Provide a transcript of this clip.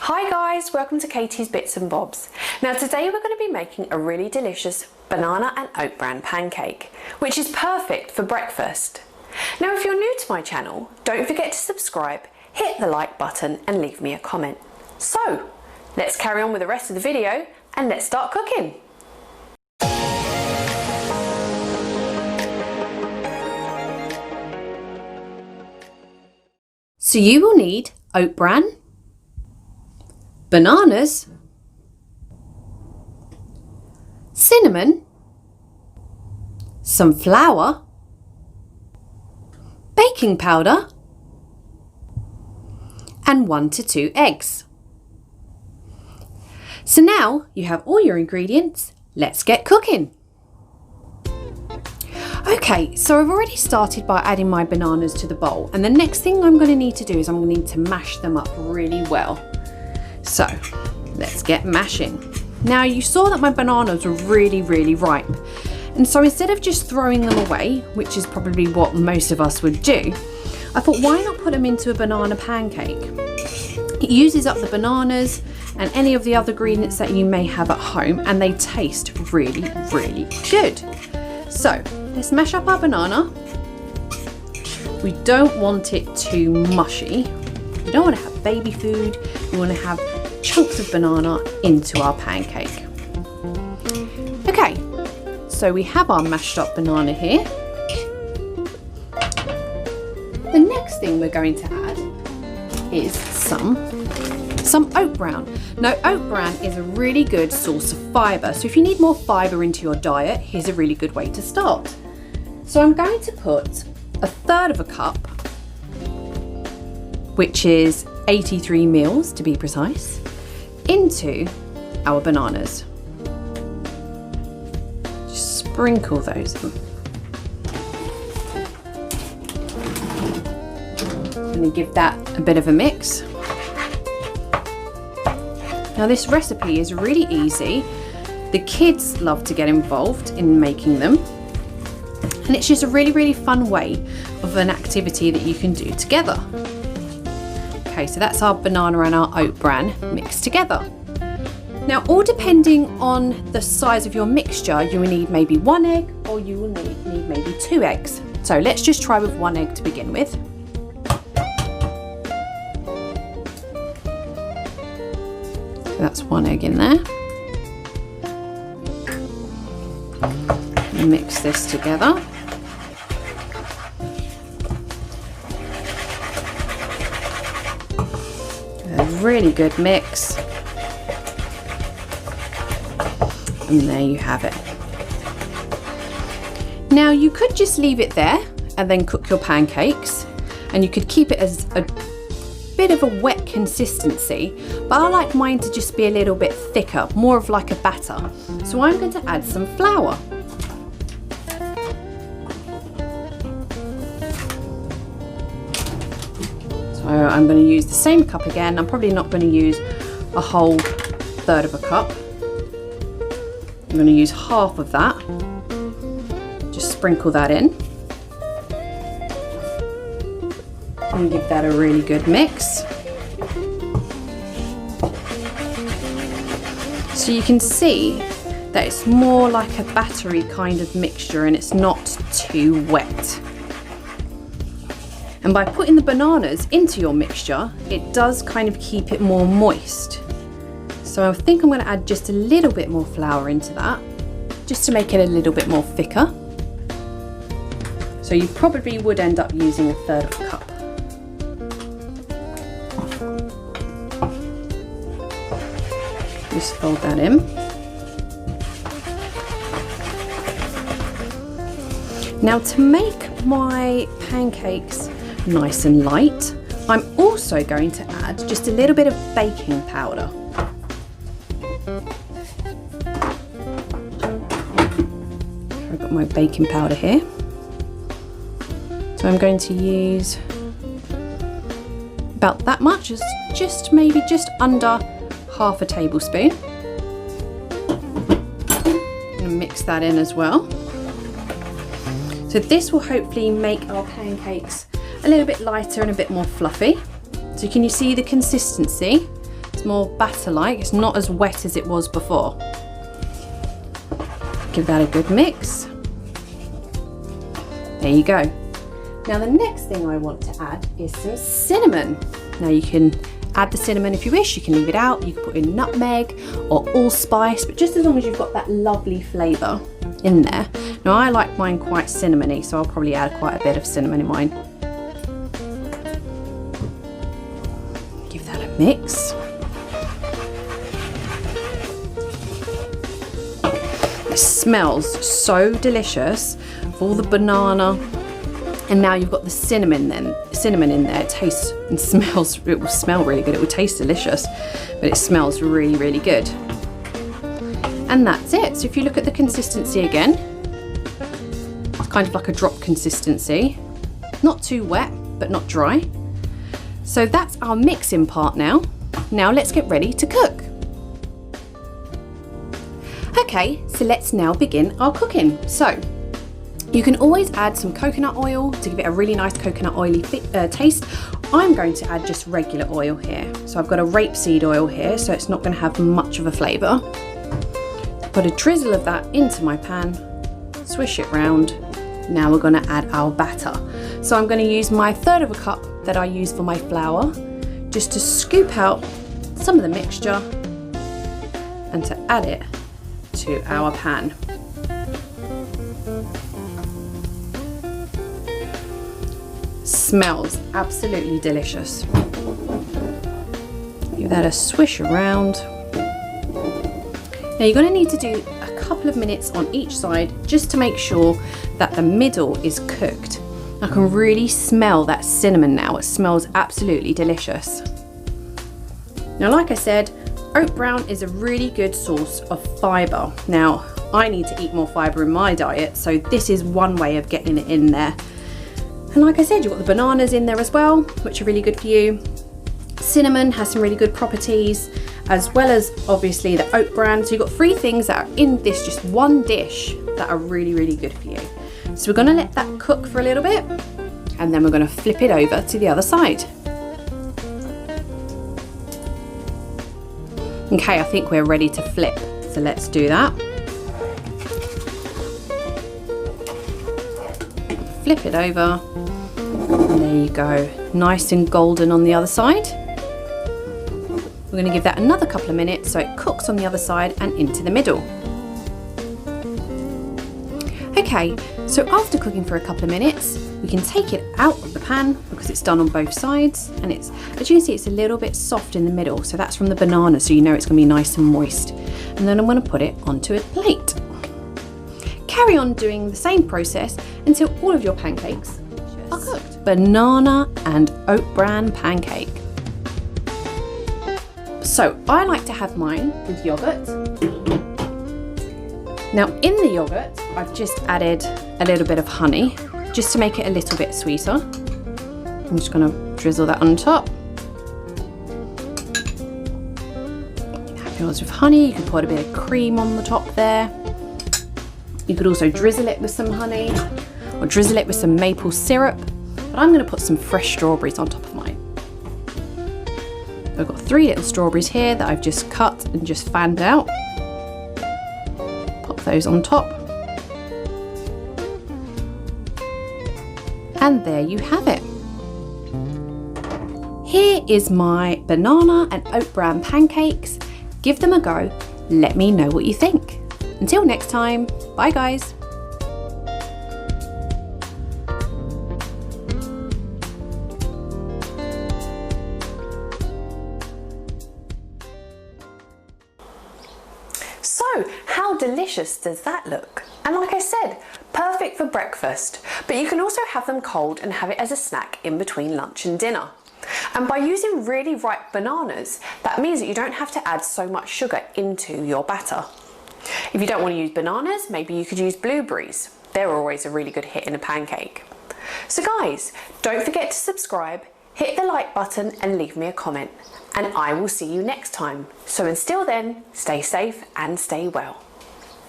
Hi guys, welcome to Katie's Bits and Bobs. Now today we're going to be making a really delicious banana and oat bran pancake, which is perfect for breakfast. Now if you're new to my channel, don't forget to subscribe, hit the like button and leave me a comment. So, let's carry on with the rest of the video and let's start cooking. So you will need oat bran, bananas, cinnamon, some flour, baking powder, and 1 to 2 eggs. So now you have all your ingredients, let's get cooking. Okay, so I've already started by adding my bananas to the bowl, and the next thing I'm going to need to do is I'm going to need to mash them up really well. So let's get mashing. Now you saw that my bananas were really ripe, and so instead of just throwing them away, which is probably what most of us would do, I thought why not put them into a banana pancake. It uses up the bananas and any of the other ingredients that you may have at home, and they taste really good. So let's mash up our banana. We don't want it too mushy. We don't want to have baby food. We want to have chunks of banana into our pancake. Okay, so we have our mashed up banana here. The next thing we're going to add is some oat bran. Now oat bran is a really good source of fibre, so if you need more fibre into your diet, here's a really good way to start. So I'm going to put 1/3 cup, which is 83 ml to be precise, into our bananas. Just sprinkle those in. I'm going to give that a bit of a mix. Now this recipe is really easy. The kids love to get involved in making them. And it's just a really fun way of an activity that you can do together. Okay, so that's our banana and our oat bran mixed together. Now, all depending on the size of your mixture, you will need maybe 1 egg or you will need maybe 2 eggs. So let's just try with 1 egg to begin with. So that's 1 egg in there. Mix this together. A really good mix. And there you have it. Now you could just leave it there and then cook your pancakes, and you could keep it as a bit of a wet consistency, but I like mine to just be a little bit thicker, more of like a batter. So I'm going to add some flour. So I'm going to use the same cup again. I'm probably not going to use a whole 1/3 cup. I'm going to use half of that. Just sprinkle that in. And give that a really good mix. So you can see that it's more like a battery kind of mixture and it's not too wet. And by putting the bananas into your mixture, it does kind of keep it more moist. So I think I'm going to add just a little bit more flour into that, just to make it a little bit more thicker. So you probably would end up using 1/3 cup. Just fold that in. Now to make my pancakes nice and light, I'm also going to add just a little bit of baking powder. I've got my baking powder here. So I'm going to use about that much, just maybe just under 1/2 tablespoon. I'm going to mix that in as well. So this will hopefully make our pancakes a little bit lighter and a bit more fluffy. So can you see the consistency? It's more batter-like. It's not as wet as it was before. Give that a good mix. There you go. Now the next thing I want to add is some cinnamon. Now you can add the cinnamon if you wish, you can leave it out, you can put in nutmeg or allspice, but just as long as you've got that lovely flavour in there. Now I like mine quite cinnamony, so I'll probably add quite a bit of cinnamon in mine. Give that a mix. It smells so delicious with all the banana, and now you've got the cinnamon in there. It tastes and smells, it will smell really good, it will taste delicious, but it smells really, really good. And that's it. So if you look at the consistency again, it's kind of like a drop consistency. Not too wet, but not dry. So that's our mixing part now. Now let's get ready to cook. Okay, so let's now begin our cooking. So you can always add some coconut oil to give it a really nice coconut oily taste. I'm going to add just regular oil here. So I've got a rapeseed oil here, so it's not going to have much of a flavour. Put a drizzle of that into my pan, swish it round. Now we're going to add our batter. So I'm going to use my 1/3 of a cup that I use for my flour, just to scoop out some of the mixture and to add it to our pan. Smells absolutely delicious. Give that a swish around. Now you're going to need to do a couple of minutes on each side just to make sure that the middle is cooked. I can really smell that cinnamon now. It smells absolutely delicious. Now, like I said, oat bran is a really good source of fibre. Now, I need to eat more fibre in my diet, so this is one way of getting it in there. And like I said, you've got the bananas in there as well, which are really good for you. Cinnamon has some really good properties, as well as obviously the oat bran. So you've got 3 things that are in this just one dish that are really, really good for you. So we're going to let that cook for a little bit, and then we're going to flip it over to the other side. Okay, I think we're ready to flip, so let's do that. Flip it over, and there you go, nice and golden on the other side. We're going to give that another couple of minutes so it cooks on the other side and into the middle. Okay, so after cooking for a couple of minutes, we can take it out of the pan because it's done on both sides, and it's, as you can see, it's a little bit soft in the middle, so that's from the banana, so you know it's going to be nice and moist. And then I'm going to put it onto a plate. Carry on doing the same process until all of your pancakes are cooked. Banana and oat bran pancake. So I like to have mine with yogurt. Now in the yogurt, I've just added a little bit of honey, just to make it a little bit sweeter. I'm just going to drizzle that on top. Have yours with honey. You can put a bit of cream on the top there. You could also drizzle it with some honey or drizzle it with some maple syrup, but I'm going to put some fresh strawberries on top of mine. I've got 3 little strawberries here that I've just cut and just fanned out. Pop those on top. And there you have it. Here is my banana and oat bran pancakes. Give them a go. Let me know what you think. Until next time, bye guys. So, how delicious does that look? And like I said, perfect for breakfast, but you can also have them cold and have it as a snack in between lunch and dinner. And by using really ripe bananas, that means that you don't have to add so much sugar into your batter. If you don't want to use bananas, maybe you could use blueberries. They're always a really good hit in a pancake. So guys, don't forget to subscribe, hit the like button and leave me a comment. And I will see you next time. So until then, stay safe and stay well.